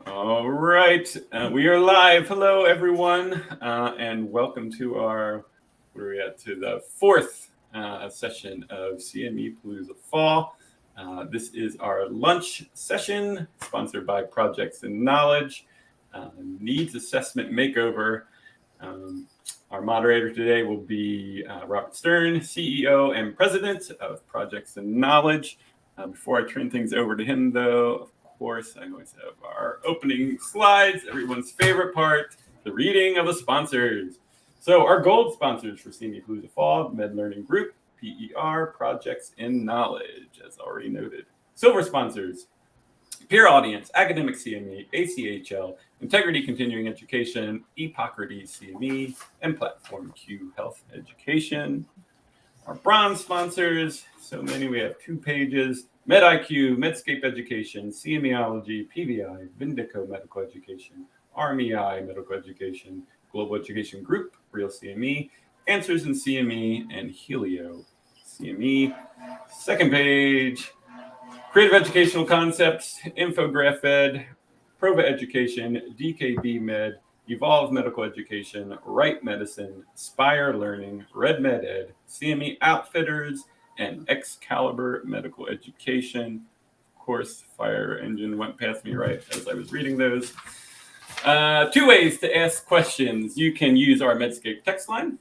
All right, we are live. Hello, everyone, and welcome to our where are we at to the fourth session of CME Palooza Fall. This is our lunch session, sponsored by Projects in Knowledge, Needs Assessment Makeover. Um, our moderator today will be Robert Stern, CEO and President of Projects in Knowledge. Before I turn things over to him, though, of course, I always have our opening slides, everyone's favorite part, the reading of the sponsors. So our gold sponsors for CME Palooza Fall, Med Learning Group, PER, Projects in Knowledge, as already noted. Silver sponsors, Peer Audience, Academic CME, ACHL, Integrity Continuing Education, Epocrates CME, and Platform Q Health Education. Our bronze sponsors, so many, we have 2 pages, MedIQ, Medscape Education, CMEology, PVI, Vindico Medical Education, RMEI Medical Education, Global Education Group, Real CME, Answers in CME, and Helio CME. Second page, Creative Educational Concepts, Infograph Ed, Prova Education, DKB Med, Evolve Medical Education, Right Medicine, Spire Learning, Red Med Ed, CME Outfitters, and Excalibur Medical Education. Of course, fire engine went past me right as I was reading those. 2 ways to ask questions. You can use our Medscape text line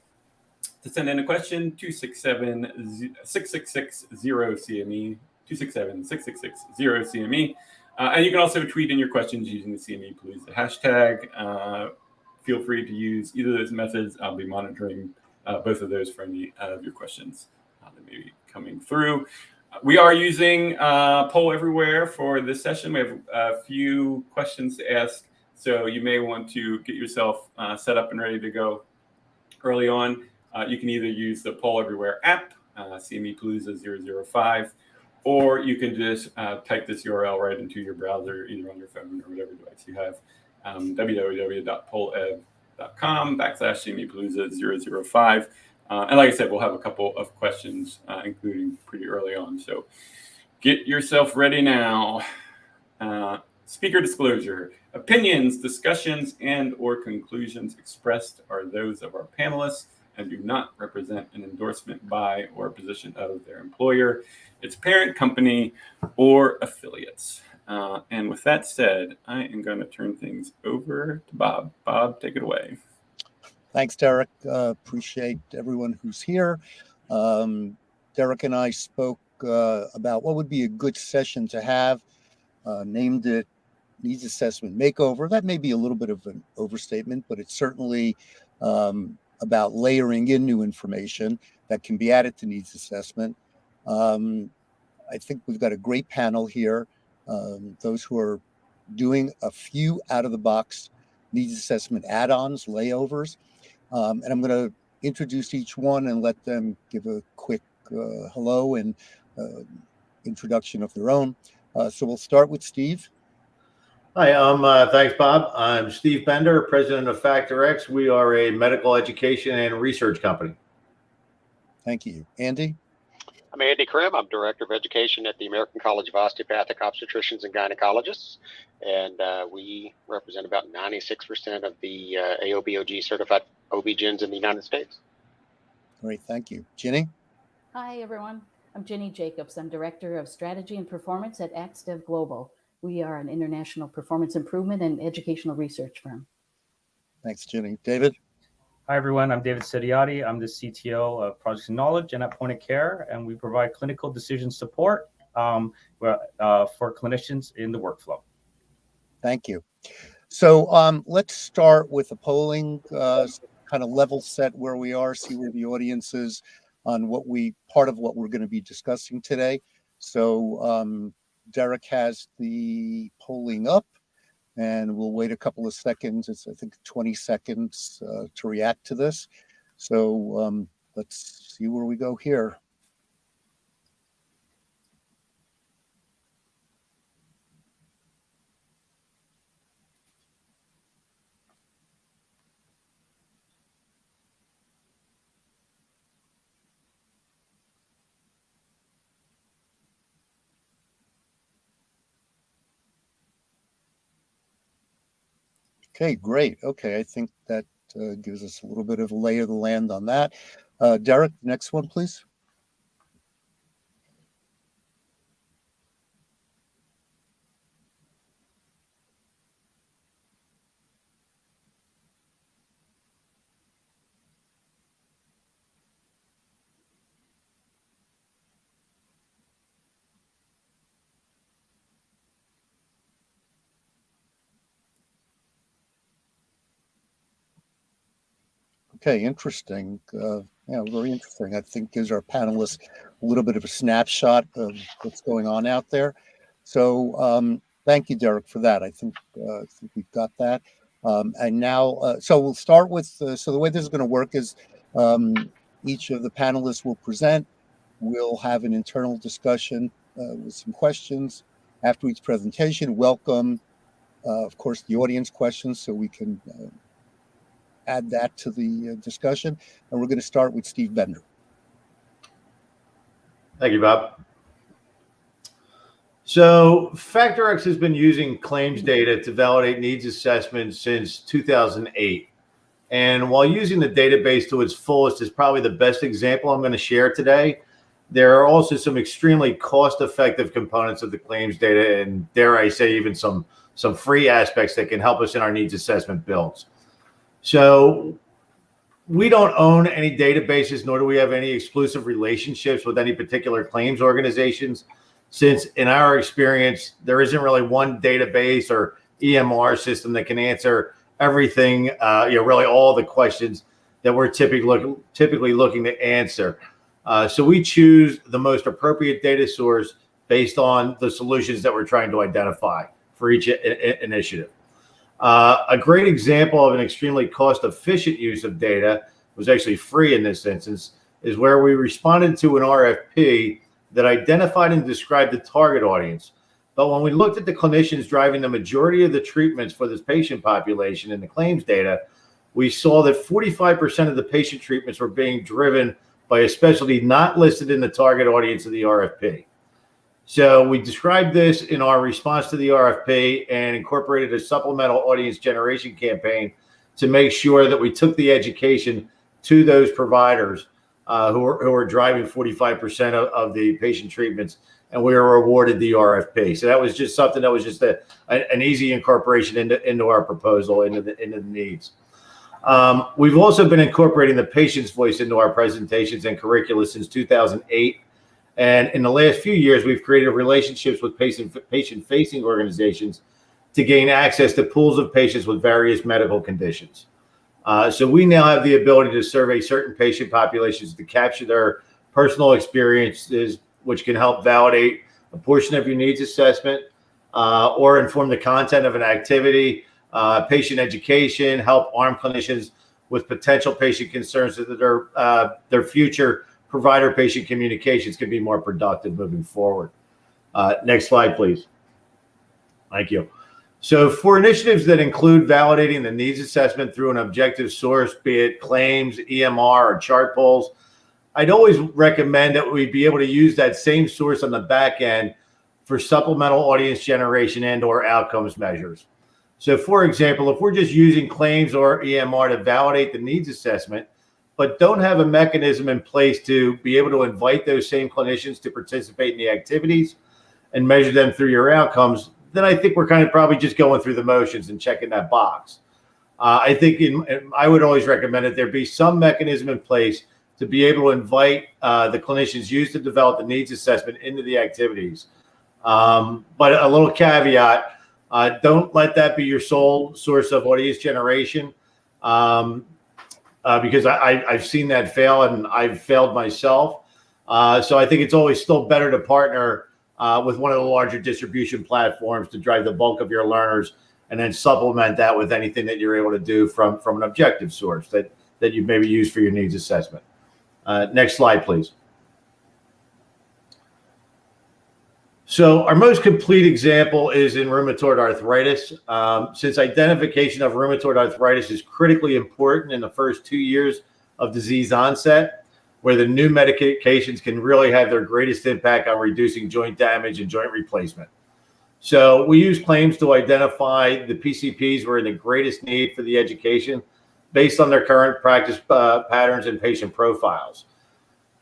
to send in a question, 267-666-0CME, 267-666-0CME. And you can also tweet in your questions using the CME Palooza hashtag. Feel free to use either of those methods. I'll be monitoring both of those for any of your questions that may be coming through. We are using Poll Everywhere for this session. We have a few questions to ask, so you may want to get yourself set up and ready to go early on. You can either use the Poll Everywhere app, CME Palooza 005, or you can just type this URL right into your browser, either on your phone or whatever device you have, www.pollev.com/CME Palooza 005. And like I said, we'll have a couple of questions, including pretty early on. So get yourself ready now. Speaker disclosure. Opinions, discussions, and or conclusions expressed are those of our panelists and do not represent an endorsement by or a position of their employer, its parent company, or affiliates. And with that said, I am going to turn things over to Bob. Bob, take it away. Thanks, Derek. Appreciate everyone who's here. Derek and I spoke about what would be a good session to have, named it Needs Assessment Makeover. That may be a little bit of an overstatement, but it's certainly about layering in new information that can be added to needs assessment. I think we've got a great panel here. Those who are doing a few out-of-the-box needs assessment add-ons, layovers. And I'm going to introduce each one and let them give a quick hello and introduction of their own. So we'll start with Steve. Hi, thanks, Bob. I'm Steve Bender, president of Factor X. We are a medical education and research company. Thank you. Andy? I'm Andy Krim. I'm director of education at the American College of Osteopathic Obstetricians and Gynecologists, and we represent about 96% of the AOBOG certified OB-GYNs in the United States. Great, thank you. Ginny? Hi, everyone. I'm Ginny Jacobs. I'm director of strategy and performance at AXDev Global. We are an international performance improvement and educational research firm. Thanks, Ginny. David? Hi, everyone. I'm David Sidiotti. I'm the CTO of Projects in Knowledge and at Point of Care, and we provide clinical decision support for clinicians in the workflow. Thank you. So let's start with the polling, kind of level set where we are, see where the audience is on part of what we're going to be discussing today. So Derek has the polling up, and we'll wait a couple of seconds. It's, I think, 20 seconds to react to this. So let's see where we go here. Okay, great. Okay, I think that gives us a little bit of a lay of the land on that. Derek, next one, please. Okay, interesting. Yeah, very interesting. I think gives our panelists a little bit of a snapshot of what's going on out there. So thank you, Derek, for that. I think we've got that. And now, so we'll start with, so the way this is going to work is each of the panelists will present. We'll have an internal discussion with some questions after each presentation. Welcome, of course, the audience questions so we can add that to the discussion. And we're going to start with Steve Bender. Thank you, Bob. So FactorX has been using claims data to validate needs assessments since 2008. And while using the database to its fullest is probably the best example I'm going to share today, there are also some extremely cost-effective components of the claims data, and dare I say even some free aspects that can help us in our needs assessment builds. So we don't own any databases, nor do we have any exclusive relationships with any particular claims organizations, since in our experience, there isn't really one database or EMR system that can answer everything, really all the questions that we're typically looking to answer. So we choose the most appropriate data source based on the solutions that we're trying to identify for each initiative. A great example of an extremely cost-efficient use of data was actually free in this instance, is where we responded to an RFP that identified and described the target audience. But when we looked at the clinicians driving the majority of the treatments for this patient population in the claims data, we saw that 45% of the patient treatments were being driven by a specialty not listed in the target audience of the RFP. So we described this in our response to the RFP and incorporated a supplemental audience generation campaign to make sure that we took the education to those providers who are driving 45% of the patient treatments, and we were awarded the RFP. So that was just something that was just an easy incorporation into our proposal, into the needs. We've also been incorporating the patient's voice into our presentations and curricula since 2008. And in the last few years, we've created relationships with patient-facing organizations to gain access to pools of patients with various medical conditions. So we now have the ability to survey certain patient populations to capture their personal experiences, which can help validate a portion of your needs assessment or inform the content of an activity, patient education, help arm clinicians with potential patient concerns so that their future provider-patient communications can be more productive moving forward. Next slide, please. Thank you. So for initiatives that include validating the needs assessment through an objective source, be it claims, EMR, or chart polls, I'd always recommend that we be able to use that same source on the back end for supplemental audience generation and or outcomes measures. So for example, if we're just using claims or EMR to validate the needs assessment, but don't have a mechanism in place to be able to invite those same clinicians to participate in the activities and measure them through your outcomes, then I think we're kind of probably just going through the motions and checking that box. I think I would always recommend that there be some mechanism in place to be able to invite the clinicians used to develop the needs assessment into the activities. But a little caveat, don't let that be your sole source of audience generation. Because I've seen that fail and I've failed myself. So I think it's always still better to partner with one of the larger distribution platforms to drive the bulk of your learners and then supplement that with anything that you're able to do from an objective source that you maybe use for your needs assessment. Next slide, please. So our most complete example is in rheumatoid arthritis. Since identification of rheumatoid arthritis is critically important in the first 2 years of disease onset, where the new medications can really have their greatest impact on reducing joint damage and joint replacement. So we use claims to identify the PCPs who are in the greatest need for the education based on their current practice patterns and patient profiles.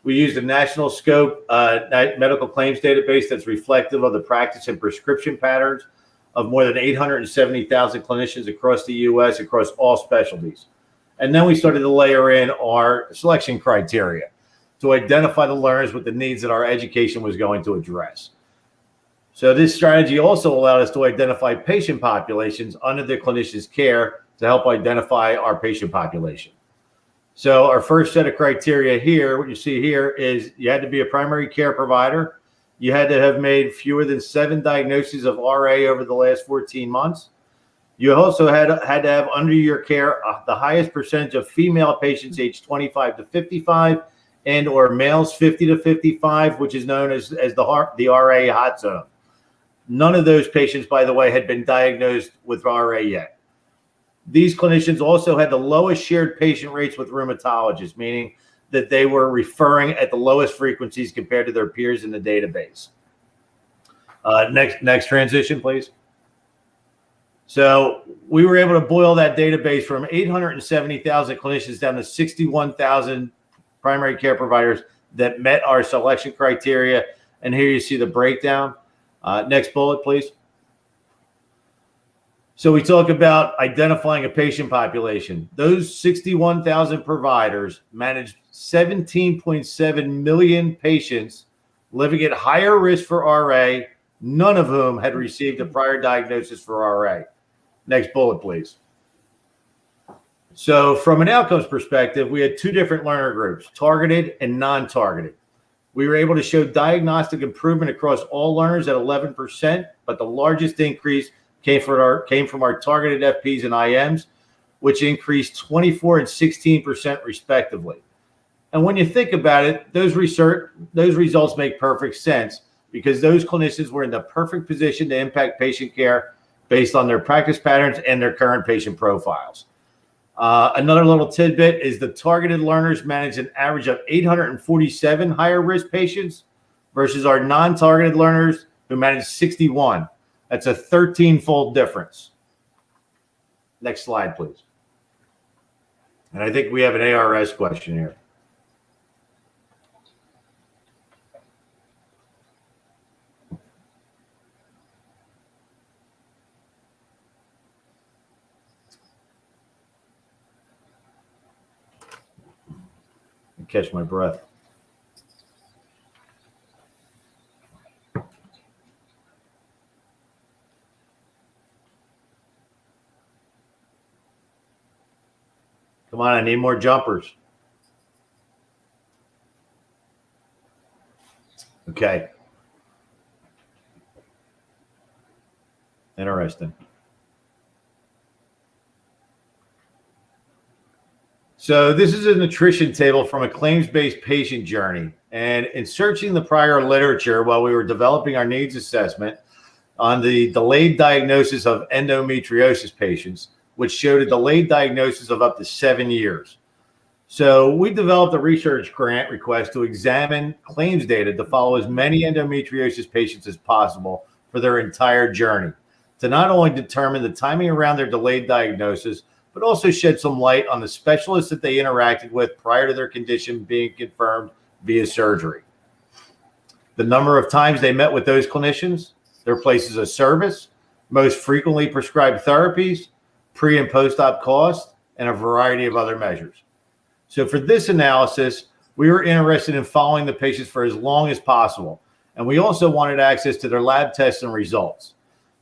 We use the National Scope medical claims database that's reflective of the practice and prescription patterns of more than 870,000 clinicians across the U.S. across all specialties. And then we started to layer in our selection criteria to identify the learners with the needs that our education was going to address. So this strategy also allowed us to identify patient populations under the clinician's care to help identify our patient population. So our first set of criteria here, what you see here is you had to be a primary care provider. You had to have made fewer than 7 diagnoses of RA over the last 14 months. You also had to have under your care the highest percentage of female patients aged 25 to 55 and or males 50 to 55, which is known as the RA hot zone. None of those patients, by the way, had been diagnosed with RA yet. These clinicians also had the lowest shared patient rates with rheumatologists, meaning that they were referring at the lowest frequencies compared to their peers in the database. Next transition, please. So we were able to boil that database from 870,000 clinicians down to 61,000 primary care providers that met our selection criteria. And here you see the breakdown. Next bullet, please. So we talk about identifying a patient population. Those 61,000 providers managed 17.7 million patients living at higher risk for RA, none of whom had received a prior diagnosis for RA. Next bullet, please. So from an outcomes perspective, we had 2 different learner groups, targeted and non-targeted. We were able to show diagnostic improvement across all learners at 11%, but the largest increase came from our targeted FPs and IMs, which increased 24 and 16% respectively. And when you think about it, those results make perfect sense because those clinicians were in the perfect position to impact patient care based on their practice patterns and their current patient profiles. Another little tidbit is the targeted learners managed an average of 847 higher risk patients versus our non-targeted learners who managed 61. That's a 13-fold difference. Next slide, please. And I think we have an ARS question here. Catch my breath. Come on, I need more jumpers. Okay. Interesting. So this is a nutrition table from a claims-based patient journey. And in searching the prior literature while we were developing our needs assessment on the delayed diagnosis of endometriosis patients, which showed a delayed diagnosis of up to 7 years. So we developed a research grant request to examine claims data to follow as many endometriosis patients as possible for their entire journey, to not only determine the timing around their delayed diagnosis, but also shed some light on the specialists that they interacted with prior to their condition being confirmed via surgery. The number of times they met with those clinicians, their places of service, most frequently prescribed therapies, pre and post-op cost, and a variety of other measures. So for this analysis, we were interested in following the patients for as long as possible. And we also wanted access to their lab tests and results.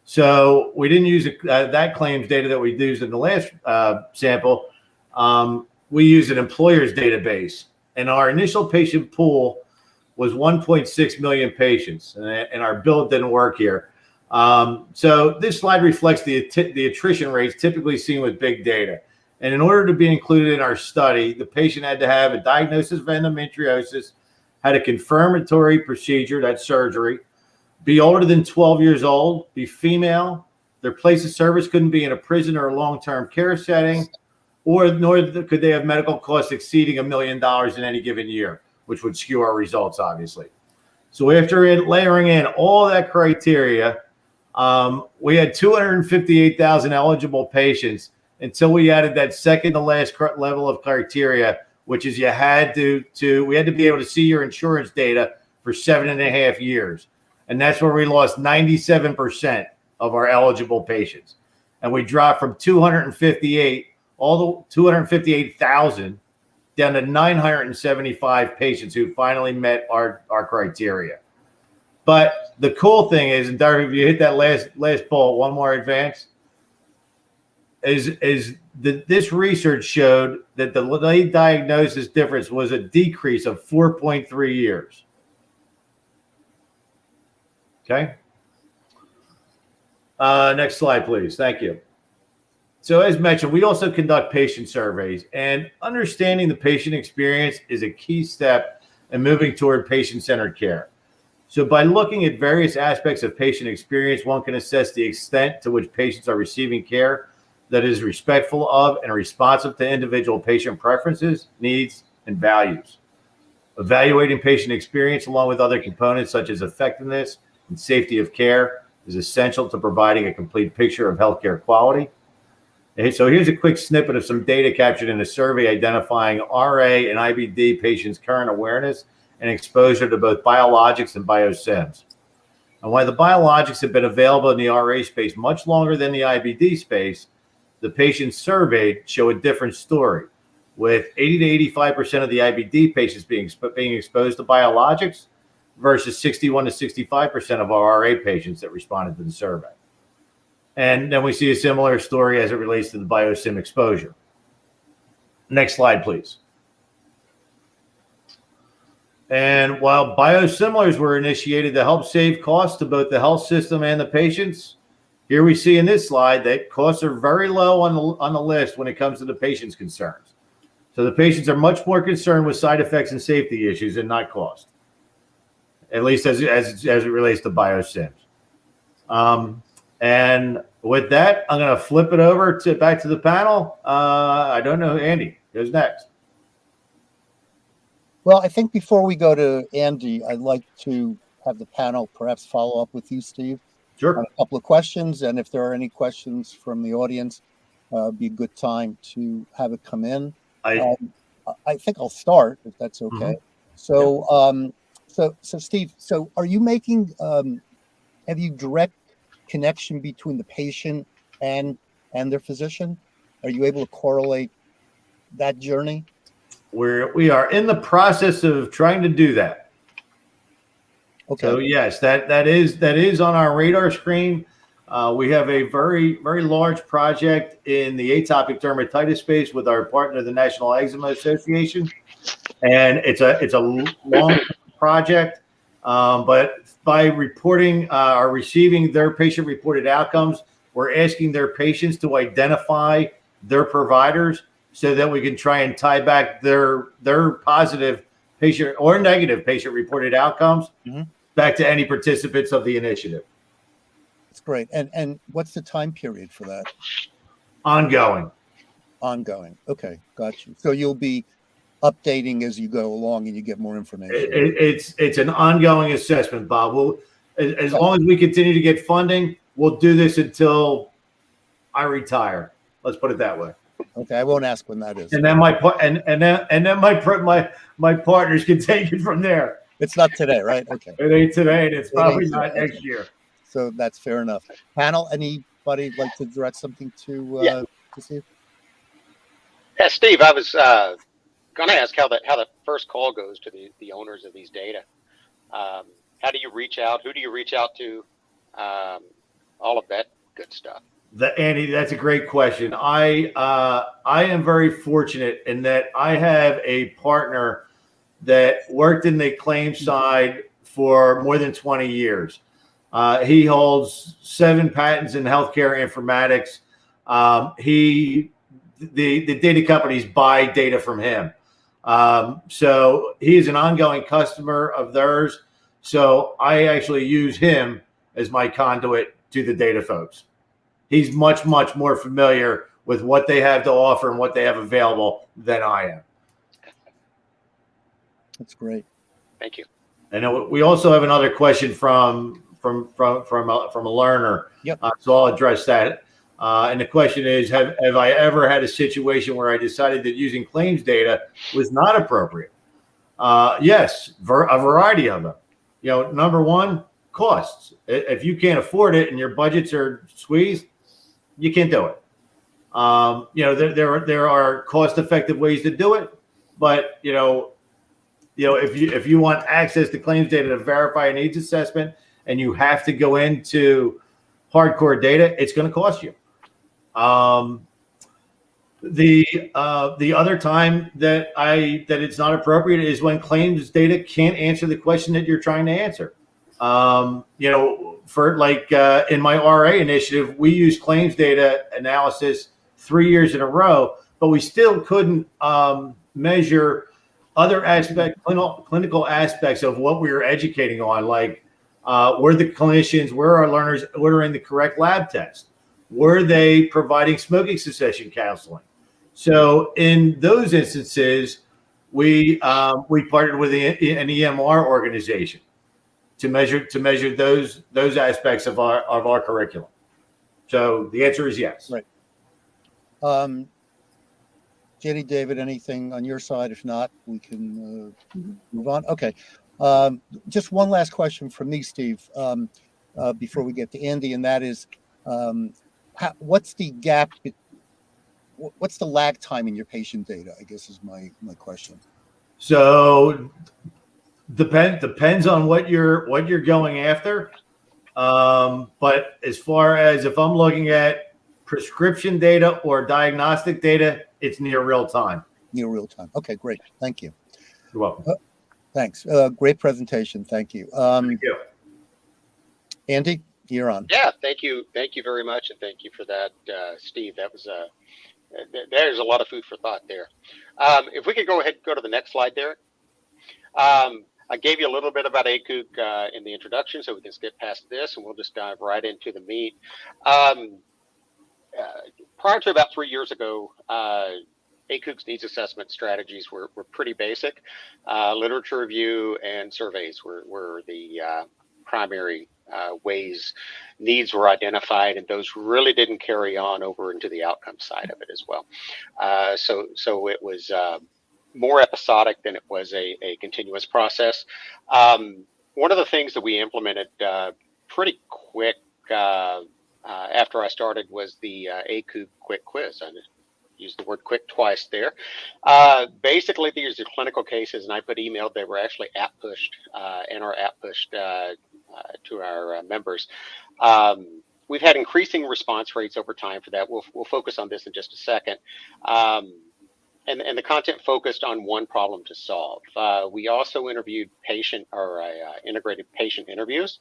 So we didn't use that claims data that we used in the last sample. We used an employer's database. And our initial patient pool was 1.6 million patients. And our bill didn't work here. So this slide reflects the attrition rates typically seen with big data. And in order to be included in our study, the patient had to have a diagnosis of endometriosis, had a confirmatory procedure, that's surgery, be older than 12 years old, be female, their place of service couldn't be in a prison or a long-term care setting, nor could they have medical costs exceeding $1 million in any given year, which would skew our results, obviously. So after layering in all that criteria, We had 258,000 eligible patients until we added that second to last level of criteria, which is we had to be able to see your insurance data for 7.5 years. And that's where we lost 97% of our eligible patients. And we dropped from 258,000 down to 975 patients who finally met our criteria. But the cool thing is, and Derek, if you hit that last bullet, one more advance, this research showed that the late diagnosis difference was a decrease of 4.3 years. Okay. Next slide, please. Thank you. So as mentioned, we also conduct patient surveys, and understanding the patient experience is a key step in moving toward patient-centered care. So by looking at various aspects of patient experience, one can assess the extent to which patients are receiving care that is respectful of and responsive to individual patient preferences, needs, and values. Evaluating patient experience along with other components such as effectiveness and safety of care is essential to providing a complete picture of healthcare quality. And so here's a quick snippet of some data captured in a survey identifying RA and IBD patients' current awareness and exposure to both biologics and biosims. And while the biologics have been available in the RA space much longer than the IBD space, the patients surveyed show a different story, with 80 to 85% of the IBD patients being exposed to biologics versus 61 to 65% of our RA patients that responded to the survey. And then we see a similar story as it relates to the biosim exposure. Next slide, please. And while biosimilars were initiated to help save costs to both the health system and the patients, here we see in this slide that costs are very low on the list when it comes to the patient's concerns. So the patients are much more concerned with side effects and safety issues and not cost, at least as it relates to biosims. And with that, I'm going to flip it over back to the panel. I don't know who Andy goes next. Well, I think before we go to Andy, I'd like to have the panel perhaps follow up with you, Steve, Sure. on a couple of questions. And if there are any questions from the audience, be a good time to have it come in. I think I'll start, if that's okay. Mm-hmm. So Steve, so are you making, have you direct connection between the patient and their physician? Are you able to correlate that journey? We are in the process of trying to do that. Okay. So yes, that is on our radar screen. We have a very, very large project in the atopic dermatitis space with our partner, the National Eczema Association, and it's a long project. But by reporting or receiving their patient-reported outcomes, we're asking their patients to identify their providers so that we can try and tie back their positive patient or negative patient-reported outcomes back to any participants of the initiative. That's great. And what's the time period for that? Ongoing. Okay, got you. So you'll be updating as you go along and you get more information. It's an ongoing assessment, Bob. As long as we continue to get funding, we'll do this until I retire. Let's put it that way. Okay, I won't ask when that is. And then my partners can take it from there. It's not today, right? Okay. It ain't today, and it's probably not next year. So that's fair enough. Panel, anybody like to direct something to Steve? Yeah, Steve, I was going to ask how the first call goes to the owners of these data. How do you reach out? Who do you reach out to? All of that good stuff. Andy, that's a great question. I am very fortunate in that I have a partner that worked in the claims side for more than 20 years. He holds 7 patents in healthcare informatics. The data companies buy data from him. So he is an ongoing customer of theirs. So I actually use him as my conduit to the data folks. He's much, much more familiar with what they have to offer and what they have available than I am. That's great. Thank you. And we also have another question from a learner. Yep. So I'll address that. And the question is, have I ever had a situation where I decided that using claims data was not appropriate? Yes, a variety of them. Number one, costs. If you can't afford it and your budgets are squeezed, you can't do it. There are cost-effective ways to do it, but if you want access to claims data to verify a needs assessment and you have to go into hardcore data, it's going to cost you. The other time that it's not appropriate is when claims data can't answer the question that you're trying to answer. For in my RA initiative, we use claims data analysis 3 years in a row, but we still couldn't measure other clinical aspects of what we were educating on, like were the clinicians, were our learners ordering the correct lab test? Were they providing smoking cessation counseling? So in those instances, we partnered with an EMR organization to measure those aspects of our curriculum. So the answer is yes. Right. Jenny, David, anything on your side? If not, we can move on. Okay. Just one last question from me, Steve, before we get to Andy, and that is, what's the gap? What's the lag time in your patient data, I guess is my question. So depends on what you're going after. But as far as if I'm looking at prescription data or diagnostic data, it's near real time. Near real time. Okay, great. Thank you. You're welcome. Thanks. Great presentation. Thank you. Thank you. Andy, you're on. Yeah, thank you very much, and thank you for that, Steve. That was there's a lot of food for thought there. If we could go ahead and go to the next slide, Derek. I gave you a little bit about ACOOC in the introduction, so we can skip past this, and we'll just dive right into the meat. Prior to about 3 years ago, ACOOC's needs assessment strategies were pretty basic. Literature review and surveys were the primary ways needs were identified, and those really didn't carry on over into the outcome side of it as well. So it was more episodic than it was a continuous process. One of the things that we implemented pretty quick after I started was the ACOOC quick quiz. I used the word quick twice there. Basically, these are clinical cases, and I put emailed. They were actually app pushed and are app pushed to our members. We've had increasing response rates over time for that. We'll focus on this in just a second. And the content focused on one problem to solve. We also interviewed integrated patient interviews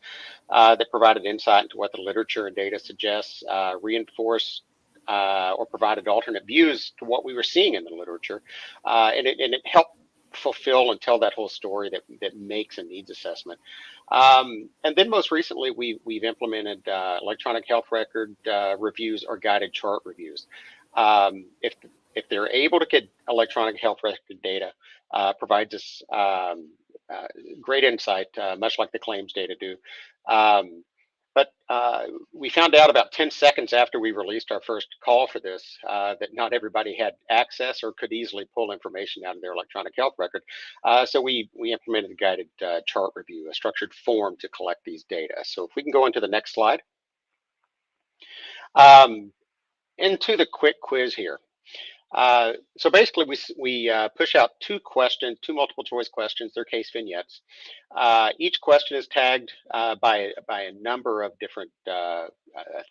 that provided insight into what the literature and data suggests, reinforced or provided alternate views to what we were seeing in the literature, and it helped fulfill and tell that whole story that makes a needs assessment. And then most recently, we've implemented electronic health record reviews or guided chart reviews. If they're able to get electronic health record data, provides us great insight, much like the claims data do. But we found out about 10 seconds after we released our first call for this that not everybody had access or could easily pull information out of their electronic health record. So we implemented a guided chart review, a structured form to collect these data. So if we can go into the next slide. Into the quick quiz here. So basically, we push out two multiple choice questions. They're case vignettes. Each question is tagged by a number of different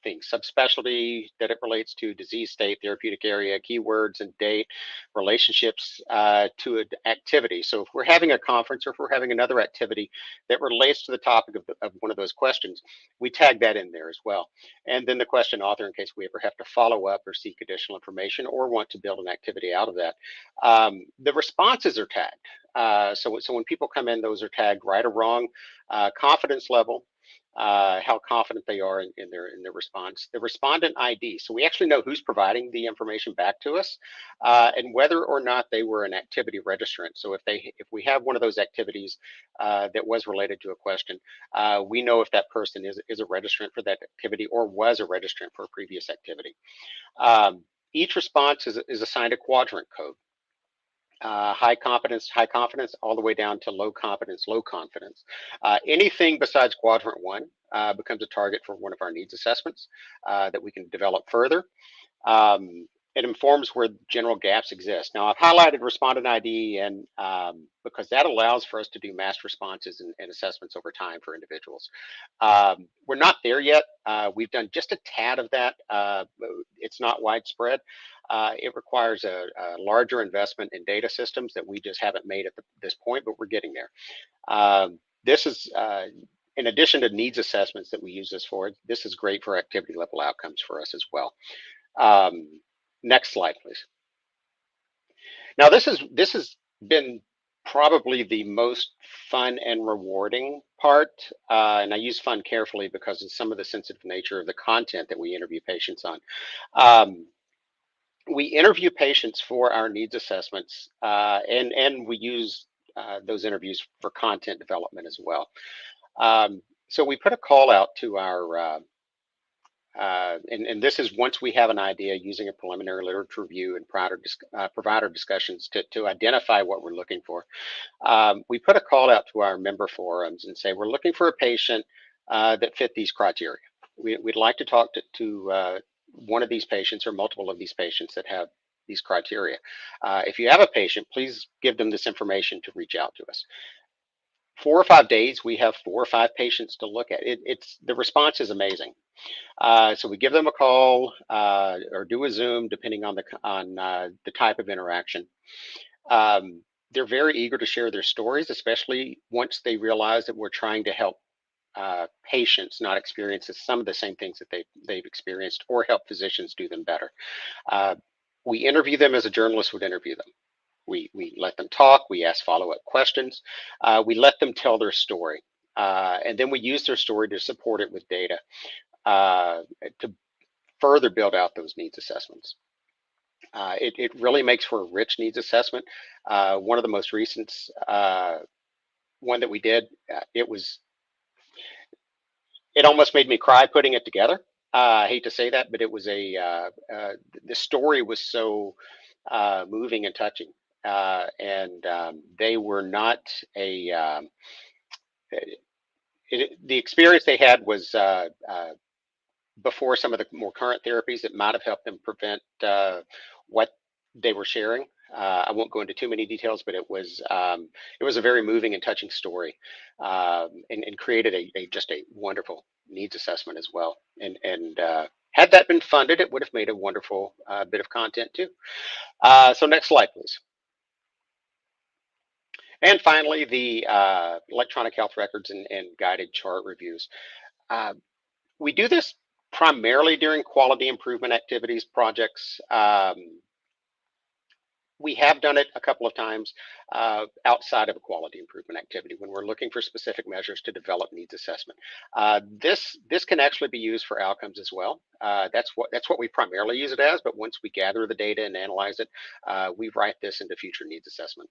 things: subspecialty that it relates to, disease state, therapeutic area, keywords and date, relationships to an activity. So if we're having a conference or if we're having another activity that relates to the topic of one of those questions, we tag that in there as well. And then the question author, in case we ever have to follow up or seek additional information or want to build an activity out of that. The responses are tagged. So when people come in, those are tagged right or wrong, confidence level, how confident they are in their response. The respondent ID. So we actually know who's providing the information back to us, and whether or not they were an activity registrant. So if we have one of those activities that was related to a question, we know if that person is a registrant for that activity or was a registrant for a previous activity. Each response is assigned a quadrant code. High confidence, all the way down to low confidence, low confidence. Anything besides quadrant 1 becomes a target for one of our needs assessments that we can develop further. It informs where general gaps exist. Now, I've highlighted respondent ID and because that allows for us to do mass responses and assessments over time for individuals. We're not there yet. We've done just a tad of that. It's not widespread. It requires a larger investment in data systems that we just haven't made at this point, but we're getting there. This is, in addition to needs assessments that we use this for, this is great for activity level outcomes for us as well. Next slide, please. Now, this has been probably the most fun and rewarding part, and I use fun carefully because of some of the sensitive nature of the content that we interview patients on. We interview patients for our needs assessments, and we use those interviews for content development as well. So we put a call out to our and this is once we have an idea using a preliminary literature review and provider discussions to identify what we're looking for. We put a call out to our member forums and say, we're looking for a patient that fit these criteria. We'd like to talk to one of these patients or multiple of these patients that have these criteria. If you have a patient, please give them this information to reach out to us. 4 or 5 days, we have 4 or 5 patients to look at. The response is amazing. So we give them a call or do a Zoom, depending on the type of interaction. They're very eager to share their stories, especially once they realize that we're trying to help patients not experience some of the same things that they've experienced, or help physicians do them better. We interview them as a journalist would interview them. We let them talk. We ask follow-up questions. We let them tell their story, and then we use their story to support it with data to further build out those needs assessments. It really makes for a rich needs assessment. One of the most recent one that we did, it almost made me cry putting it together. I hate to say that, but it was the story was so moving and touching, and they were not the experience they had was before some of the more current therapies that might have helped them prevent what they were sharing. I won't go into too many details, but it was a very moving and touching story, and created just a wonderful needs assessment as well. And had that been funded, it would have made a wonderful bit of content too. So next slide, please. And finally, the electronic health records and guided chart reviews. We do this primarily during quality improvement activities, projects. We have done it a couple of times outside of a quality improvement activity when we're looking for specific measures to develop needs assessment. This can actually be used for outcomes as well. That's what we primarily use it as, but once we gather the data and analyze it, we write this into future needs assessment.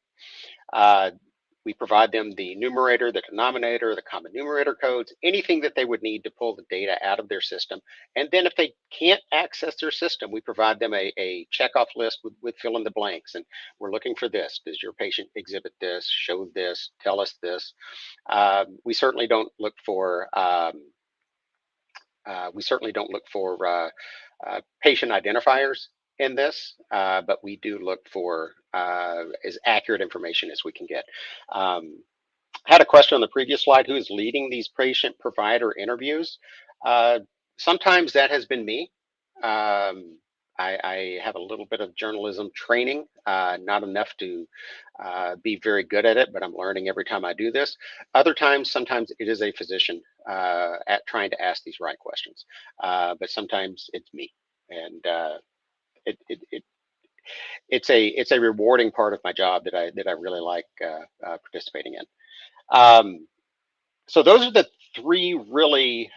We provide them the numerator, the denominator, the common numerator codes, anything that they would need to pull the data out of their system. And then if they can't access their system, we provide them a checkoff list with fill in the blanks. And we're looking for this. Does your patient exhibit this, show this, tell us this? We certainly don't look for patient identifiers in this, but we do look for as accurate information as we can get. Had a question on the previous slide, who is leading these patient provider interviews? Sometimes that has been me. I have a little bit of journalism training, not enough to be very good at it, but I'm learning every time I do this. Other times, sometimes it is a physician at trying to ask these right questions, but sometimes it's me. And it's a rewarding part of my job that I really like participating in. So those are the three really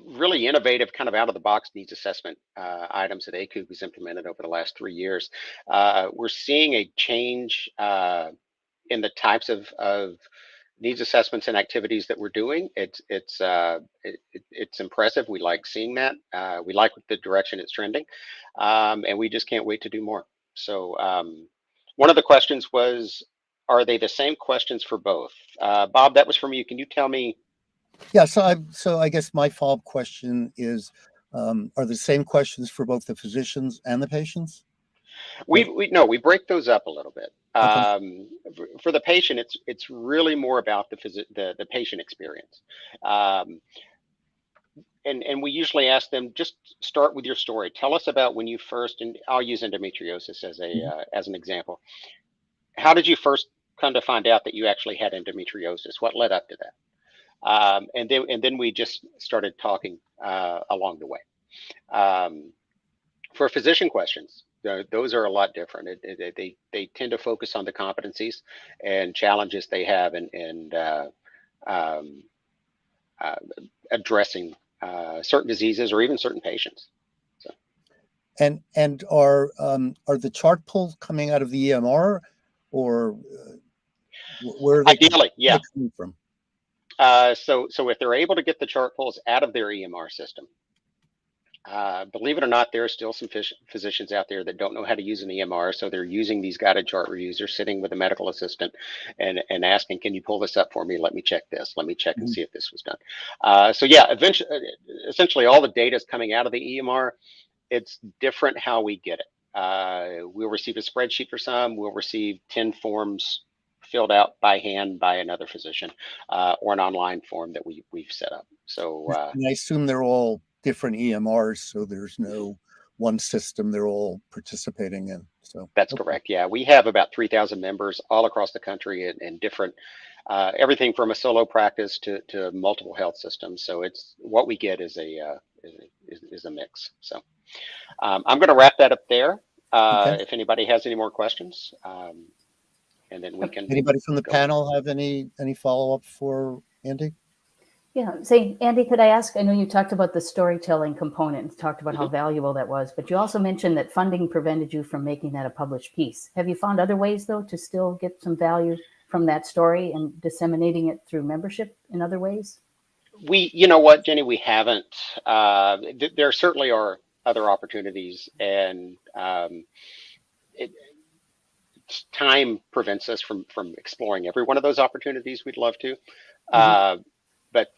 really innovative, kind of out of the box needs assessment items that ACOOG has implemented over the last 3 years. We're seeing a change in the types of needs assessments and activities that we're doing. It's impressive. We like seeing that. We like the direction it's trending, and we just can't wait to do more. So one of the questions was, are they the same questions for both? Bob, that was from you. Can you tell me? Yeah, so I guess my follow-up question is, are the same questions for both the physicians and the patients? We break those up a little bit. Okay. For the patient, it's really more about the patient experience. And we usually ask them, just start with your story. Tell us about when you first, and I'll use endometriosis as as an example. How did you first come to find out that you actually had endometriosis? What led up to that? And then we just started talking along the way. For physician questions, those are a lot different. They tend to focus on the competencies and challenges they have and addressing certain diseases or even certain patients. So. And are the chart pulls coming out of the EMR, or where are they ideally, yeah, coming from? So if they're able to get the chart pulls out of their EMR system, believe it or not, there are still some physicians out there that don't know how to use an EMR, so they're using these guided chart reviews. They're sitting with a medical assistant and asking, "Can you pull this up for me? Let me check this. Let me check and see if this was done." So yeah, essentially all the data is coming out of the EMR. It's different how we get it. We'll receive a spreadsheet for some. We'll receive 10 forms filled out by hand by another physician, or an online form that we've set up. So and I assume they're all different EMRs, so there's no one system they're all participating in. So that's correct. Yeah, we have about 3,000 members all across the country in different everything from a solo practice to multiple health systems. So it's what we get is a mix. So I'm going to wrap that up there. If anybody has any more questions, and then we can. Anybody from the panel have any follow-up for Andy? Yeah, say, Andy, could I ask, I know you talked about the storytelling component and talked about how valuable that was, but you also mentioned that funding prevented you from making that a published piece. Have you found other ways, though, to still get some value from that story and disseminating it through membership in other ways? You know what, Jenny, we haven't. There certainly are other opportunities, and time prevents us from exploring every one of those opportunities. We'd love to. But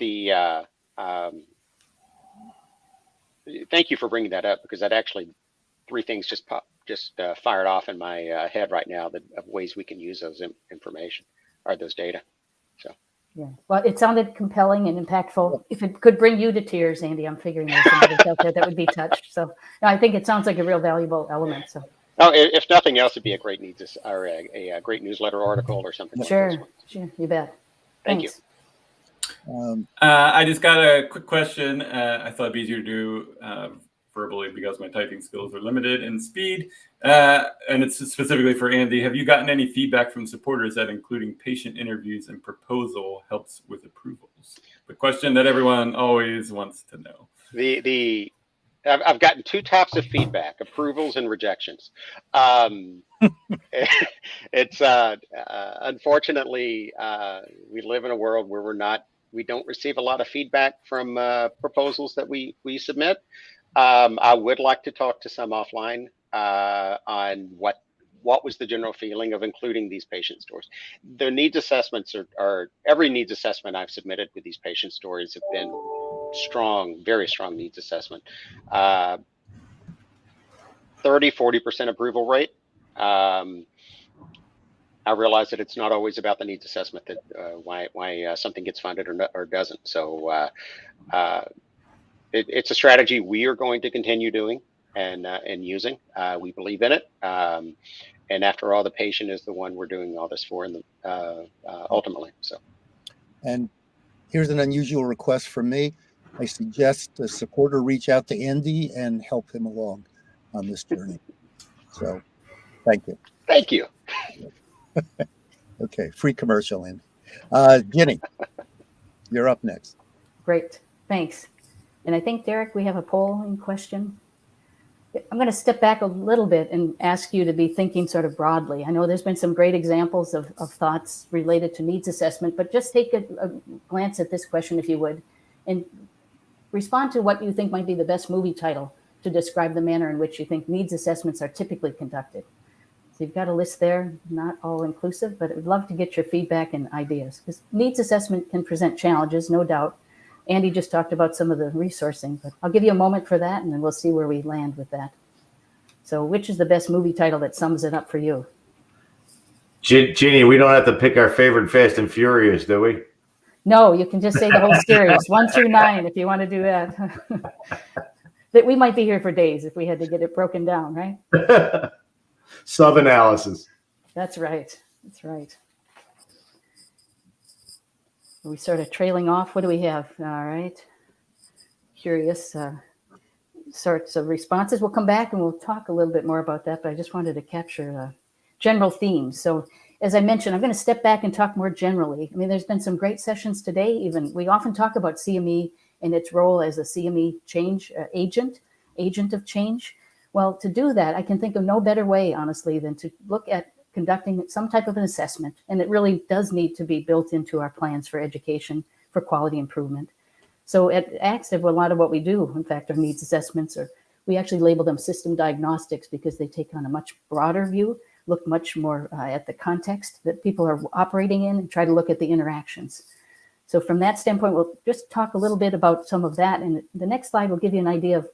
thank you for bringing that up, because that actually 3 things just fired off in my head right now of ways we can use those information or those data. So yeah, well, it sounded compelling and impactful. If it could bring you to tears, Andy, I'm figuring there's some others out there that would be touched. So no, I think it sounds like a real valuable element. So. Oh, if nothing else, it'd be a great needs or a great newsletter article or something. Sure, like this one. Sure, you bet. Thank you. I just got a quick question. I thought it'd be easier to do verbally because my typing skills are limited in speed. And it's specifically for Andy. Have you gotten any feedback from supporters that including patient interviews and proposal helps with approvals? The question that everyone always wants to know. I've gotten 2 types of feedback: approvals and rejections. It's unfortunately we live in a world where we don't receive a lot of feedback from proposals that we submit. I would like to talk to some offline on what was the general feeling of including these patient stories. The needs assessments are every needs assessment I've submitted with these patient stories have been strong, very strong needs assessment. 30-40% approval rate. I realize that it's not always about the needs assessment that why something gets funded or doesn't. So it's a strategy we are going to continue doing and using. We believe in it. And after all, the patient is the one we're doing all this for, ultimately. So. And here's an unusual request from me. I suggest a supporter reach out to Andy and help him along on this journey. So, thank you. Thank you. Okay, free commercial, Andy. Ginny, you're up next. Great, thanks. And I think, Derek, we have a polling question. I'm going to step back a little bit and ask you to be thinking sort of broadly. I know there's been some great examples of thoughts related to needs assessment, but just take a glance at this question, if you would, and respond to what you think might be the best movie title to describe the manner in which you think needs assessments are typically conducted. So you've got a list there, not all inclusive, but I'd love to get your feedback and ideas, because needs assessment can present challenges, no doubt. Andy just talked about some of the resourcing, but I'll give you a moment for that, and then we'll see where we land with that. So which is the best movie title that sums it up for you? Jeannie, we don't have to pick our favorite Fast and Furious, do we? No, you can just say the whole series, 1 through 9, if you want to do that. That we might be here for days if we had to get it broken down, right? Sub-analysis. That's right. That's right. Are we sort of trailing off? What do we have? All right. Curious sorts of responses. We'll come back and we'll talk a little bit more about that, but I just wanted to capture general themes. So as I mentioned, I'm going to step back and talk more generally. I mean, there's been some great sessions today. Even we often talk about CME and its role as a CME change agent of change. Well, to do that, I can think of no better way, honestly, than to look at conducting some type of an assessment. And it really does need to be built into our plans for education, for quality improvement. So at ACTIV, a lot of what we do, in fact, are needs assessments, or we actually label them system diagnostics because they take on a much broader view, look much more at the context that people are operating in, and try to look at the interactions. So from that standpoint, we'll just talk a little bit about some of that. And the next slide will give you an idea of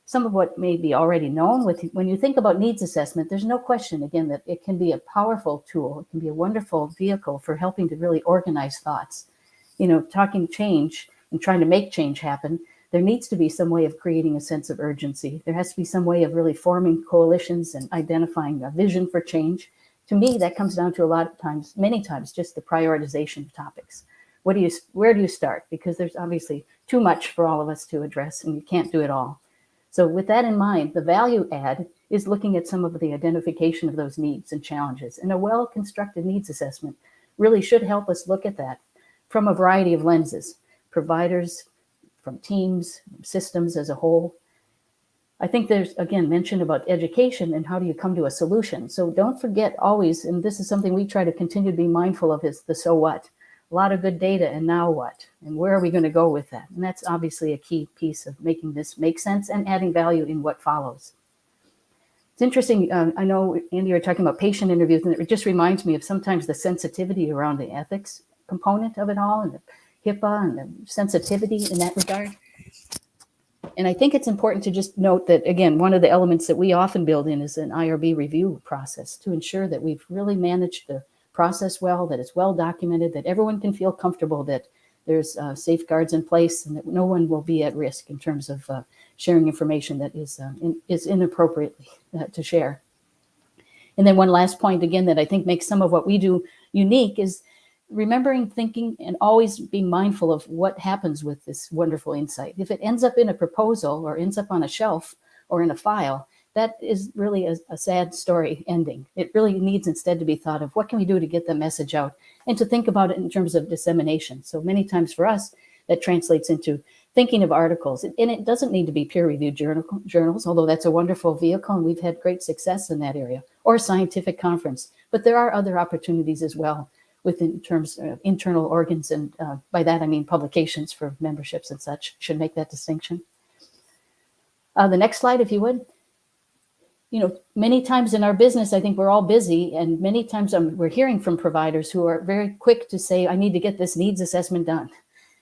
some of what may be already known. When you think about needs assessment, there's no question, again, that it can be a powerful tool. It can be a wonderful vehicle for helping to really organize thoughts. You know, talking change and trying to make change happen, there needs to be some way of creating a sense of urgency. There has to be some way of really forming coalitions and identifying a vision for change. To me, that comes down to a lot of times, many times, just the prioritization of topics. Where do you start? Because there's obviously too much for all of us to address, and you can't do it all. So with that in mind, the value add is looking at some of the identification of those needs and challenges. And a well-constructed needs assessment really should help us look at that from a variety of lenses, providers, from teams, systems as a whole. I think there's, again, mention about education and how do you come to a solution. So don't forget always, and this is something we try to continue to be mindful of, is the so what. A lot of good data, and now what? And where are we going to go with that? And that's obviously a key piece of making this make sense and adding value in what follows. It's interesting. I know, Andy, you were talking about patient interviews, and it just reminds me of sometimes the sensitivity around the ethics component of it all, and the HIPAA and the sensitivity in that regard. And I think it's important to just note that, again, one of the elements that we often build in is an IRB review process to ensure that we've really managed the process well, that it's well documented, that everyone can feel comfortable that there's safeguards in place and that no one will be at risk in terms of sharing information that is inappropriately to share. And then one last point, again, that I think makes some of what we do unique is remembering, thinking, and always being mindful of what happens with this wonderful insight. If it ends up in a proposal or ends up on a shelf or in a file, that is really a sad story ending. It really needs instead to be thought of what can we do to get the message out and to think about it in terms of dissemination. So many times for us, that translates into thinking of articles. And it doesn't need to be peer-reviewed journals, although that's a wonderful vehicle and we've had great success in that area, or a scientific conference. But there are other opportunities as well within terms of internal organs. And by that, I mean publications for memberships and such should make that distinction. The next slide, if you would. You know, many times in our business, I think we're all busy, and many times we're hearing from providers who are very quick to say, I need to get this needs assessment done.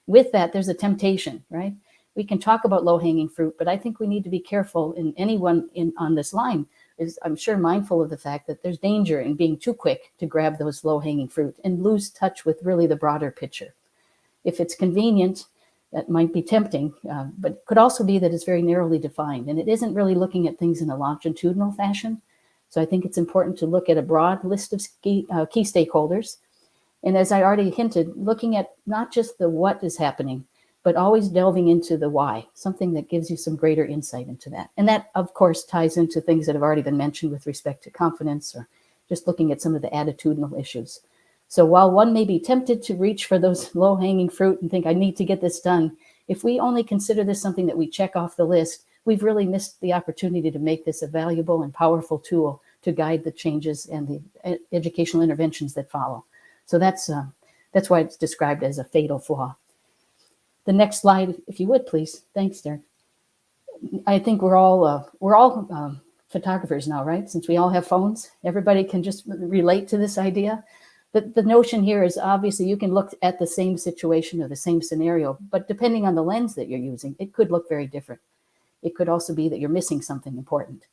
With that, there's a temptation, right? We can talk about low-hanging fruit, but I think we need to be careful, and anyone on this line is, I'm sure, mindful of the fact that there's danger in being too quick to grab those low-hanging fruit and lose touch with really the broader picture. If it's convenient, that might be tempting, but it could also be that it's very narrowly defined, and it isn't really looking at things in a longitudinal fashion. So I think it's important to look at a broad list of key stakeholders. And as I already hinted, looking at not just the what is happening, but always delving into the why, something that gives you some greater insight into that. And that, of course, ties into things that have already been mentioned with respect to confidence or just looking at some of the attitudinal issues. So while one may be tempted to reach for those low-hanging fruit and think, I need to get this done, if we only consider this something that we check off the list, we've really missed the opportunity to make this a valuable and powerful tool to guide the changes and the educational interventions that follow. So that's why it's described as a fatal flaw. The next slide, if you would, please. Thanks, Derek. I think we're all photographers now, right? Since we all have phones, everybody can just relate to this idea. The notion here is obviously you can look at the same situation or the same scenario, but depending on the lens that you're using, it could look very different. It could also be that you're missing something important.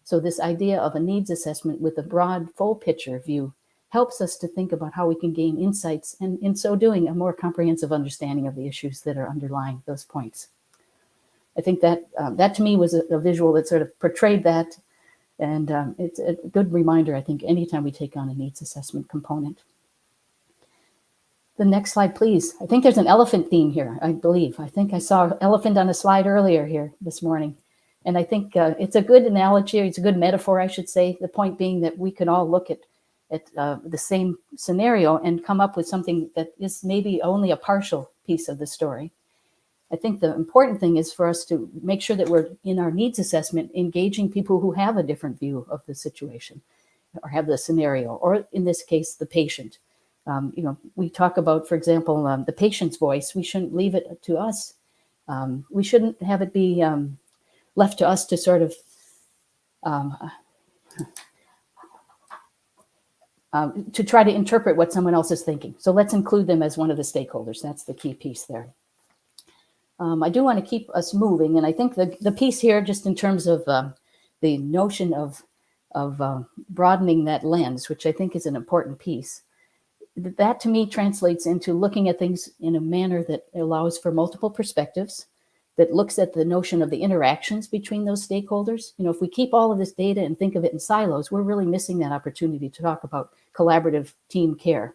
So this idea of a needs assessment with a broad, full picture view helps us to think about how we can gain insights and, in so doing, a more comprehensive understanding of the issues that are underlying those points. I think that that to me was a visual that sort of portrayed that, and it's a good reminder, I think, anytime we take on a needs assessment component. The next slide, please. I think there's an elephant theme here, I believe. I think I saw an elephant on a slide earlier here this morning. And I think it's a good analogy, it's a good metaphor, I should say. The point being that we can all look at the same scenario and come up with something that is maybe only a partial piece of the story. I think the important thing is for us to make sure that we're, in our needs assessment, engaging people who have a different view of the situation or have the scenario, or in this case, the patient. We talk about, for example, the patient's voice. We shouldn't leave it to us. We shouldn't have it be left to us to sort of to try to interpret what someone else is thinking. So let's include them as one of the stakeholders. That's the key piece there. I do want to keep us moving, and I think the piece here, just in terms of the notion of broadening that lens, which I think is an important piece, that to me translates into looking at things in a manner that allows for multiple perspectives, that looks at the notion of the interactions between those stakeholders. If we keep all of this data and think of it in silos, we're really missing that opportunity to talk about collaborative team care.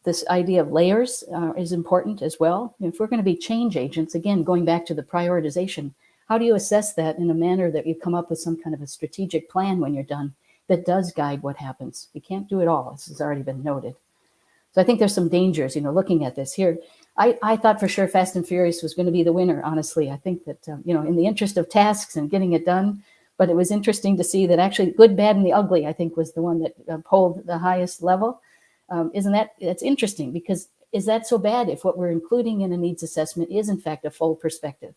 This idea of layers is important as well. If we're going to be change agents, again, going back to the prioritization, how do you assess that in a manner that you come up with some kind of a strategic plan when you're done that does guide what happens? You can't do it all, as has already been noted. So I think there's some dangers, looking at this here. I thought for sure Fast and Furious was going to be the winner, honestly. I think that, in the interest of tasks and getting it done, but it was interesting to see that actually Good, Bad, and the Ugly, I think, was the one that polled the highest level. That's interesting, because is that so bad if what we're including in a needs assessment is in fact a full perspective?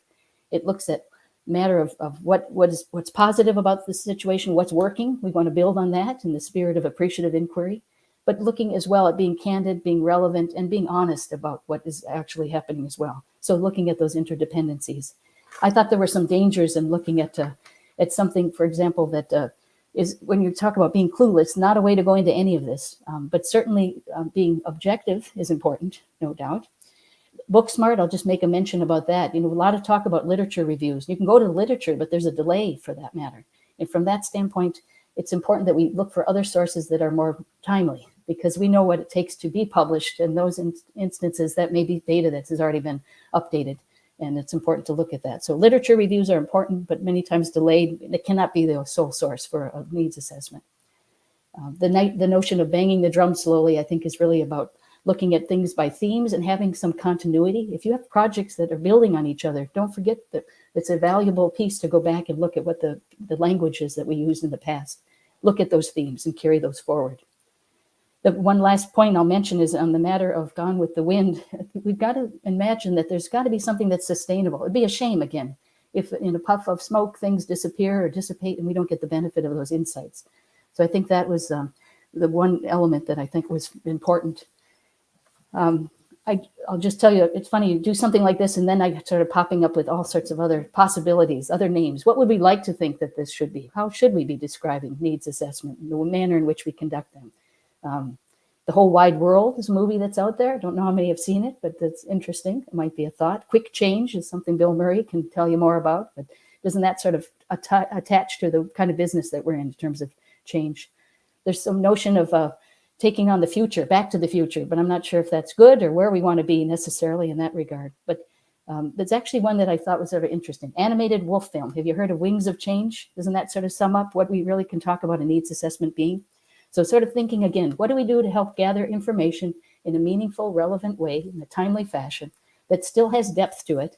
It looks at matter of what's positive about the situation, what's working. We want to build on that in the spirit of appreciative inquiry, but looking as well at being candid, being relevant, and being honest about what is actually happening as well. So looking at those interdependencies. I thought there were some dangers in looking at something, for example, that is, when you talk about being clueless, not a way to go into any of this, but certainly being objective is important, no doubt. Book smart, I'll just make a mention about that. A lot of talk about literature reviews. You can go to the literature, but there's a delay for that matter. And from that standpoint, it's important that we look for other sources that are more timely, because we know what it takes to be published. In those instances, that may be data that has already been updated, and it's important to look at that. So literature reviews are important, but many times delayed. It cannot be the sole source for a needs assessment. The notion of banging the drum slowly, I think, is really about looking at things by themes and having some continuity. If you have projects that are building on each other, don't forget that it's a valuable piece to go back and look at what the language is that we used in the past. Look at those themes and carry those forward. The one last point I'll mention is on the matter of Gone with the Wind. We've got to imagine that there's got to be something that's sustainable. It'd be a shame, again, if in a puff of smoke things disappear or dissipate and we don't get the benefit of those insights. So I think that was the one element that I think was important. I'll just tell you, it's funny, you do something like this and then I started popping up with all sorts of other possibilities, other names. What would we like to think that this should be? How should we be describing needs assessment, the manner in which we conduct them? The Whole Wide World is a movie that's out there. I don't know how many have seen it, but that's interesting. It might be a thought. Quick Change is something Bill Murray can tell you more about, but doesn't that sort of attach to the kind of business that we're in terms of change? There's some notion of taking on the future, back to the future, but I'm not sure if that's good or where we want to be necessarily in that regard. But there's actually one that I thought was sort of interesting. Animated wolf film. Have you heard of Wings of Change? Doesn't that sort of sum up what we really can talk about a needs assessment being? So sort of thinking again, what do we do to help gather information in a meaningful, relevant way, in a timely fashion that still has depth to it,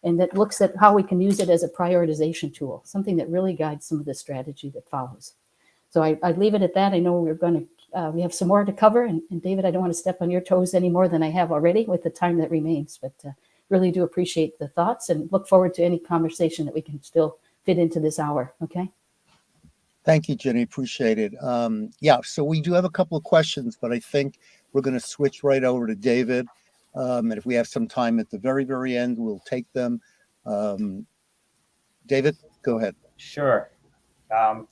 and that looks at how we can use it as a prioritization tool, something that really guides some of the strategy that follows. So I'd leave it at that. I know we have some more to cover, and David, I don't want to step on your toes any more than I have already with the time that remains, but really do appreciate the thoughts and look forward to any conversation that we can still fit into this hour. Okay. Thank you, Jenny. Appreciate it. Yeah, so we do have a couple of questions, but I think we're going to switch right over to David. And if we have some time at the very, very end, we'll take them. David, go ahead. Sure.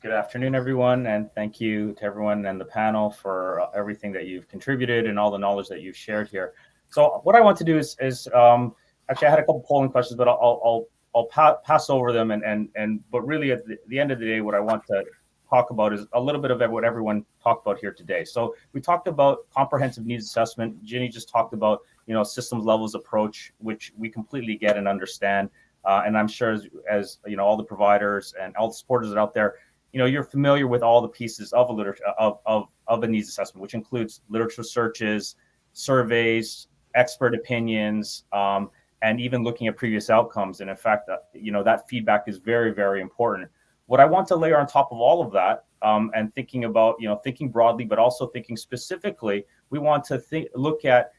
Good afternoon, everyone, and thank you to everyone and the panel for everything that you've contributed and all the knowledge that you've shared here. So what I want to do is actually I had a couple polling questions, but I'll pass over them but really at the end of the day, what I want to talk about is a little bit of what everyone talked about here today. So we talked about comprehensive needs assessment. Ginny just talked about, systems levels approach, which we completely get and understand. And I'm sure as all the providers and all the supporters that are out there, you're familiar with all the pieces of a literature of a needs assessment, which includes literature searches, surveys, expert opinions, and even looking at previous outcomes. And in fact, that feedback is very, very important. What I want to layer on top of all of that, and thinking about, thinking broadly, but also thinking specifically, we want to look at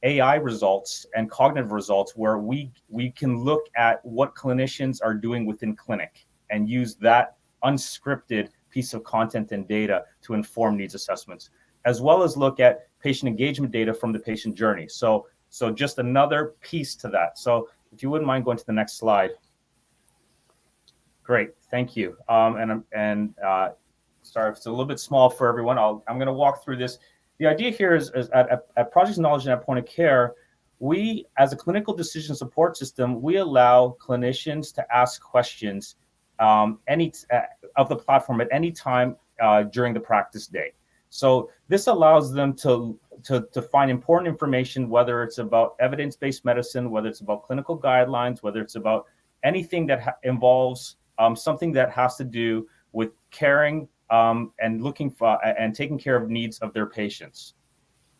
AI results and cognitive results where we can look at what clinicians are doing within clinic and use that unscripted piece of content and data to inform needs assessments, as well as look at patient engagement data from the patient journey. So just another piece to that. So if you wouldn't mind going to the next slide. Great, thank you. Sorry if it's a little bit small for everyone. I'm going to walk through this. The idea here is at Project Knowledge and at Point of Care, we, as a clinical decision support system, we allow clinicians to ask questions of the platform at any time during the practice day. So this allows them to find important information, whether it's about evidence-based medicine, whether it's about clinical guidelines, whether it's about anything that involves something that has to do with caring and looking for and taking care of needs of their patients.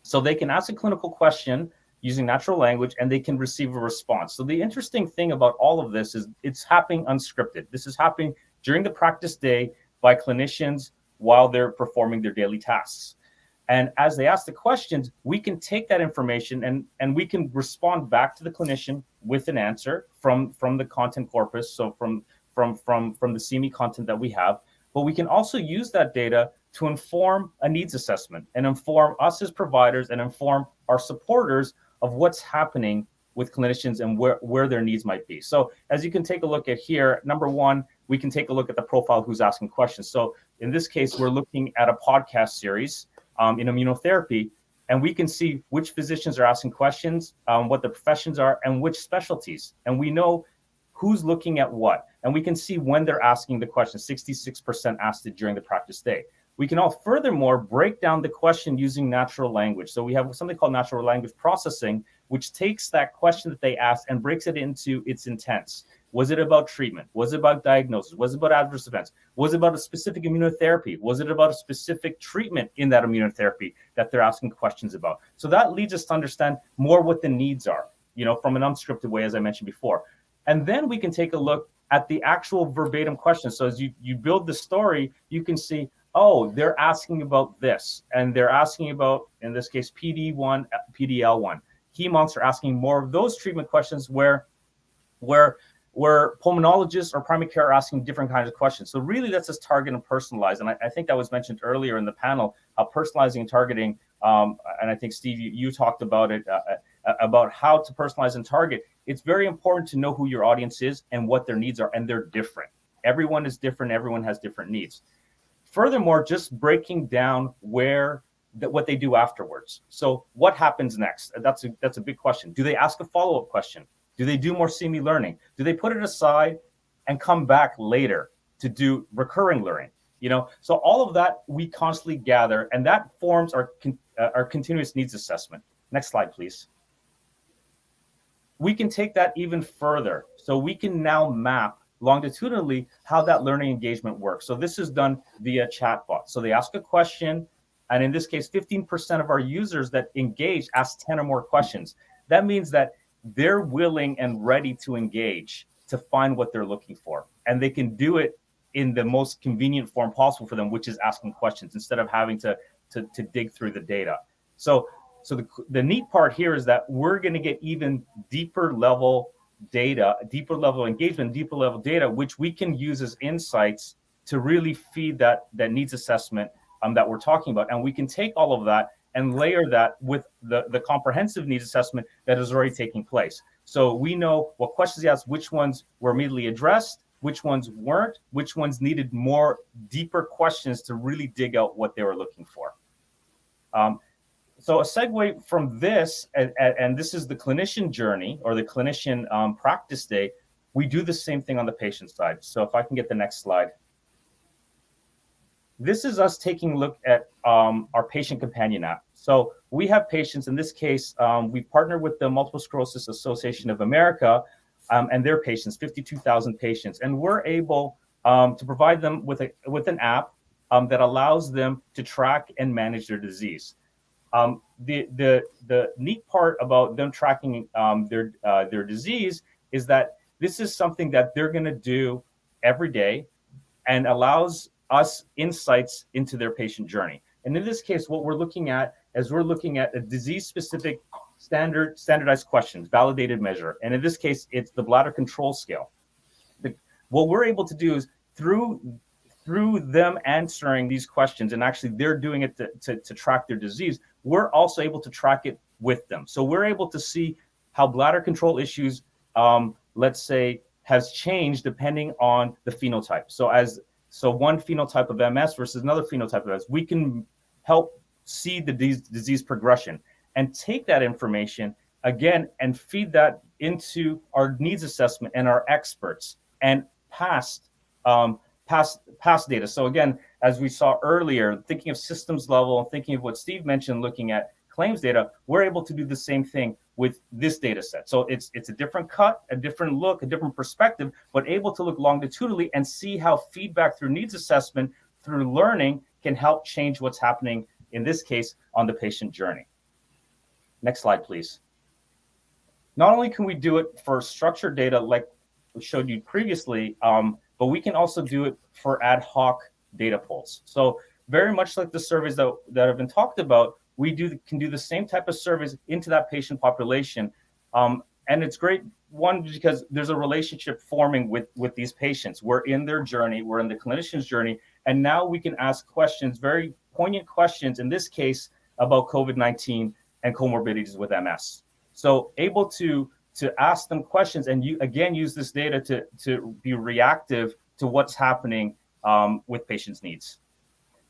So they can ask a clinical question using natural language and they can receive a response. So the interesting thing about all of this is it's happening unscripted. This is happening during the practice day by clinicians while they're performing their daily tasks. And as they ask the questions, we can take that information and we can respond back to the clinician with an answer from the content corpus, so from the CME content that we have. But we can also use that data to inform a needs assessment and inform us as providers and inform our supporters of what's happening with clinicians and where their needs might be. So as you can take a look at here, number one, we can take a look at the profile who's asking questions. So in this case, we're looking at a podcast series in immunotherapy, and we can see which physicians are asking questions, what the professions are, and which specialties. And we know who's looking at what. And we can see when they're asking the question. 66% asked it during the practice day. We can all furthermore break down the question using natural language. So we have something called natural language processing, which takes that question that they asked and breaks it into its intents. Was it about treatment? Was it about diagnosis? Was it about adverse events? Was it about a specific immunotherapy? Was it about a specific treatment in that immunotherapy that they're asking questions about? So that leads us to understand more what the needs are, from an unscripted way, as I mentioned before. And then we can take a look at the actual verbatim questions. So as you build the story, you can see, oh, they're asking about this. And they're asking about, in this case, PD1, PDL1. Hemoncs are asking more of those treatment questions where pulmonologists or primary care are asking different kinds of questions. So really that's just target and personalized. And I think that was mentioned earlier in the panel, how personalizing and targeting, and I think, Steve, you talked about it, about how to personalize and target. It's very important to know who your audience is and what their needs are, and they're different. Everyone is different. Everyone has different needs. Furthermore, just breaking down what they do afterwards. So what happens next? That's a big question. Do they ask a follow-up question? Do they do more CME learning? Do they put it aside and come back later to do recurring learning? So all of that we constantly gather, and that forms our continuous needs assessment. Next slide, please. We can take that even further. So we can now map longitudinally how that learning engagement works. So this is done via chatbot. So they ask a question, and in this case, 15% of our users that engage ask 10 or more questions. That means that they're willing and ready to engage to find what they're looking for. And they can do it in the most convenient form possible for them, which is asking questions instead of having to dig through the data. So the neat part here is that we're going to get even deeper level data, deeper level engagement, deeper level data, which we can use as insights to really feed that needs assessment that we're talking about. And we can take all of that and layer that with the comprehensive needs assessment that is already taking place. So we know what questions he asked, which ones were immediately addressed, which ones weren't, which ones needed more deeper questions to really dig out what they were looking for. So a segue from this, and this is the clinician journey or the clinician practice day, we do the same thing on the patient side. So if I can get the next slide. This is us taking a look at our patient companion app. So we have patients, in this case, we partnered with the Multiple Sclerosis Association of America and their patients, 52,000 patients. And we're able to provide them with an app that allows them to track and manage their disease. The neat part about them tracking their disease is that this is something that they're going to do every day and allows us insights into their patient journey. And in this case, what we're looking at is we're looking at a disease-specific standardized questions, validated measure. And in this case, it's the bladder control scale. What we're able to do is through them answering these questions, and actually they're doing it to track their disease, we're also able to track it with them. So we're able to see how bladder control issues, let's say, has changed depending on the phenotype. So one phenotype of MS versus another phenotype of MS, we can help see the disease progression and take that information again and feed that into our needs assessment and our experts and past data. So again, as we saw earlier, thinking of systems level and thinking of what Steve mentioned, looking at claims data, we're able to do the same thing with this data set. So it's a different cut, a different look, a different perspective, but able to look longitudinally and see how feedback through needs assessment, through learning, can help change what's happening, in this case, on the patient journey. Next slide, please. Not only can we do it for structured data like we showed you previously, but we can also do it for ad hoc data pulls. So very much like the surveys that have been talked about, we can do the same type of surveys into that patient population. And it's great, one, because there's a relationship forming with these patients. We're in their journey, we're in the clinician's journey, and now we can ask questions, very poignant questions, in this case, about COVID-19 and comorbidities with MS. So able to ask them questions and you again use this data to be reactive to what's happening with patients' needs.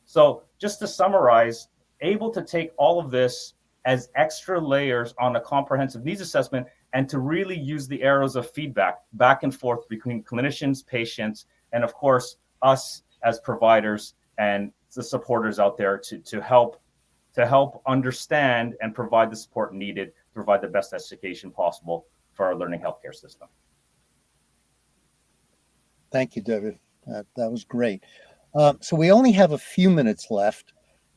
So just to summarize, able to take all of this as extra layers on a comprehensive needs assessment and to really use the arrows of feedback back and forth between clinicians, patients, and of course, us as providers and the supporters out there to help understand and provide the support needed to provide the best education possible for our learning healthcare system. Thank you, David. That was great. So we only have a few minutes left.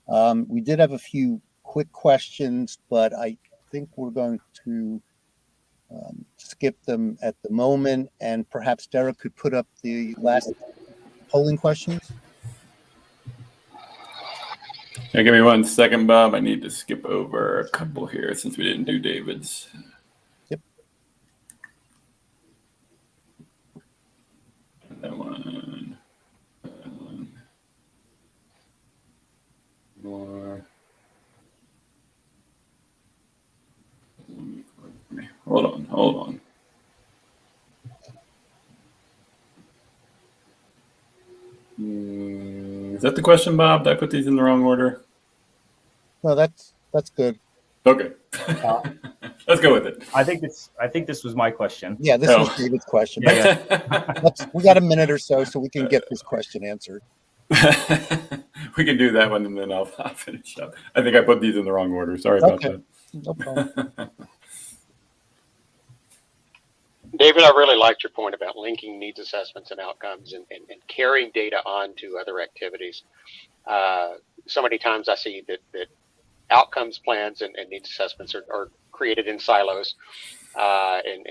We did have a few quick questions, but I think we're going to skip them at the moment. And perhaps Derek could put up the last polling questions. Yeah, give me 1 second, Bob. I need to skip over a couple here since we didn't do David's. Yep. That one. More. Hold on. Is that the question, Bob? Did I put these in the wrong order? No, that's good. Okay. Let's go with it. I think this was my question. Yeah, this was David's question. Yeah. We got a minute or so we can get this question answered. We can do that one, and then I'll finish up. I think I put these in the wrong order. Sorry about that. No problem. David, I really liked your point about linking needs assessments and outcomes and carrying data on to other activities. So many times I see that outcomes plans and needs assessments are created in silos, and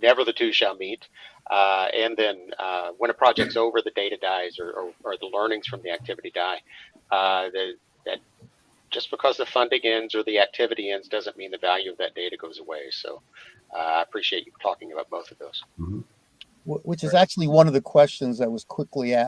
never the two shall meet. And then when a project's over, the data dies, or the learnings from the activity die. That just because the funding ends or the activity ends doesn't mean the value of that data goes away. So I appreciate you talking about both of those. Which is actually one of the questions that was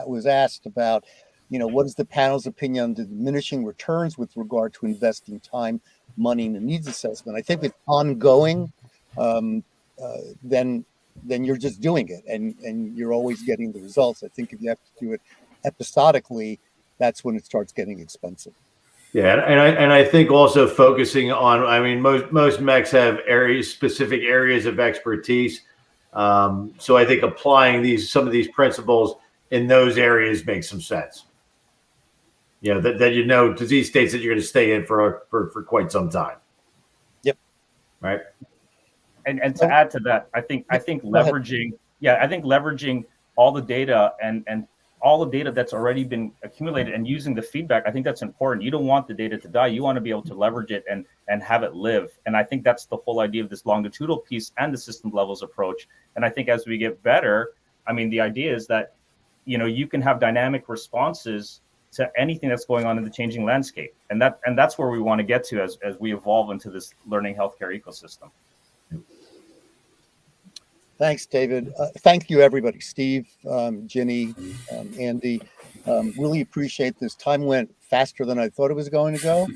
was asked about, what is the panel's opinion on the diminishing returns with regard to investing time, money in a needs assessment? I think if ongoing, then you're just doing it and you're always getting the results. I think if you have to do it episodically, that's when it starts getting expensive. Yeah, and I think also focusing on, I mean, most MECs have specific areas of expertise. So I think applying some of these principles in those areas makes some sense. That disease states that you're going to stay in for quite some time. Yep. Right. And to add to that, I think leveraging all the data and all the data that's already been accumulated and using the feedback, I think that's important. You don't want the data to die. You want to be able to leverage it and have it live. And I think that's the whole idea of this longitudinal piece and the system levels approach. And I think as we get better, I mean, the idea is that, you can have dynamic responses to anything that's going on in the changing landscape. And that's where we want to get to as we evolve into this learning healthcare ecosystem. Thanks, David. Thank you, everybody. Steve, Ginny, Andy. Really appreciate this. Time went faster than I thought it was going to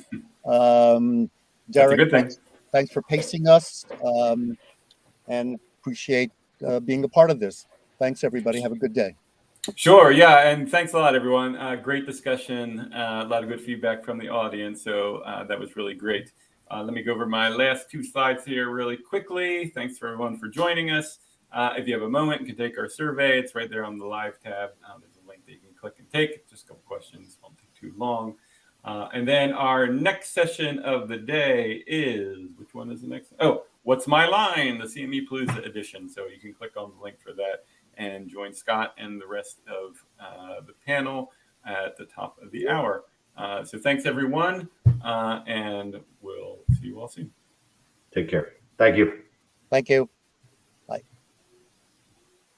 go. Derek, thanks for pacing us, and appreciate being a part of this. Thanks, everybody. Have a good day. Sure. Yeah. And thanks a lot, everyone. Great discussion. A lot of good feedback from the audience. So that was really great. Let me go over my last two slides here really quickly. Thanks for everyone for joining us. If you have a moment, you can take our survey. It's right there on the live tab. There's a link that you can click and take. Just a couple questions. Won't take too long. And then our next session of the day is, which one is the next? Oh, What's My Line? The CME Palooza edition. So you can click on the link for that and join Scott and the rest of the panel at the top of the hour. So thanks, everyone. And we'll see you all soon. Take care. Thank you. Thank you.